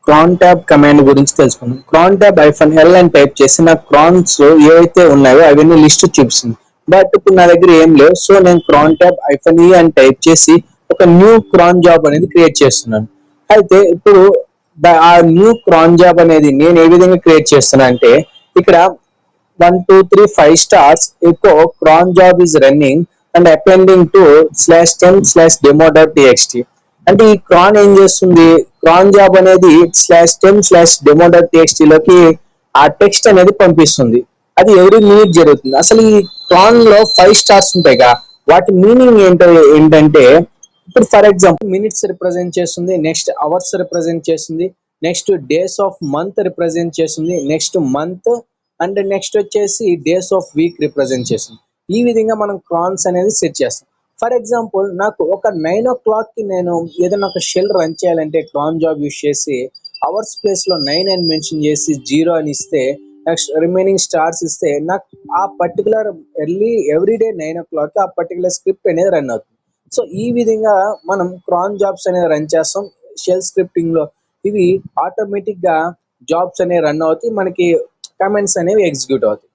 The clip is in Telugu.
క్రాన్ ట్యాబ్ కమాండ్ గురించి తెలుసుకుందాం. క్రాన్ ట్యాబ్ -l అని టైప్ చేసి నాకు క్రాన్స్ ఏవైతే ఉన్నాయో అవన్నీ లిస్ట్ చూపిస్తుంది. బట్ ఇప్పుడు నా దగ్గర ఏం లేవు. సో నేను క్రాన్ ట్యాబ్ -e అని టైప్ చేసి ఒక న్యూ క్రాన్ జాబ్ అనేది క్రియేట్ చేస్తున్నాను. అయితే ఇప్పుడు ఆ న్యూ క్రాన్ జాబ్ అనేది నేను ఏ విధంగా క్రియేట్ చేస్తున్నా అంటే, ఇక్కడ 1 2 3 5 stars echo cron job is running and appending to /10/demo.txt. అంటే ఈ క్రాన్ ఏం చేస్తుంది, క్రాన్ జాబ్ అనేది /10/demo.txt లోకి ఆ టెక్స్ట్ అనేది పంపిస్తుంది. అది ఎవరీ మినిట్ జరుగుతుంది. అసలు ఈ క్రాన్ లో 5 స్టార్స్ ఉంటాయిగా, వాటి మీనింగ్ ఏంటంటే ఇప్పుడు ఫర్ ఎగ్జాంపుల్ మినిట్స్ రిప్రజెంట్ చేస్తుంది, నెక్స్ట్ అవర్స్ రిప్రజెంట్ చేస్తుంది, next days of month represent చేస్తుంది, నెక్స్ట్ మంత్ అండ్ నెక్స్ట్ వచ్చేసి డేస్ ఆఫ్ వీక్ రిప్రజెంట్ చేస్తుంది. ఈ విధంగా మనం క్రాన్స్ అనేది సెట్ చేస్తాం. ఫర్ ఎగ్జాంపుల్ నాకు ఒక 9 o'clock కి నేను ఏదైనా ఒక షెల్ రన్ చేయాలంటే క్రాన్ జాబ్ యూస్ చేసి అవర్స్ ప్లేస్ లో 9 అని మెన్షన్ చేసి 0 అని ఇస్తే, నెక్స్ట్ రిమైనింగ్ స్టార్స్ ఇస్తే నాకు ఆ పర్టికులర్ ఎవ్రీడే 9 o'clock కి ఆ పర్టికులర్ స్క్రిప్ట్ అనేది రన్ అవుతుంది. సో ఈ విధంగా మనం క్రాన్ జాబ్స్ అనేది రన్ చేస్తాం షెల్ స్క్రిప్టింగ్ లో. ఇవి ఆటోమేటిక్ గా జాబ్స్ అనేవి రన్ అవుతాయి, మనకి కమెంట్స్ అనేవి ఎగ్జిక్యూట్ అవుతాయి.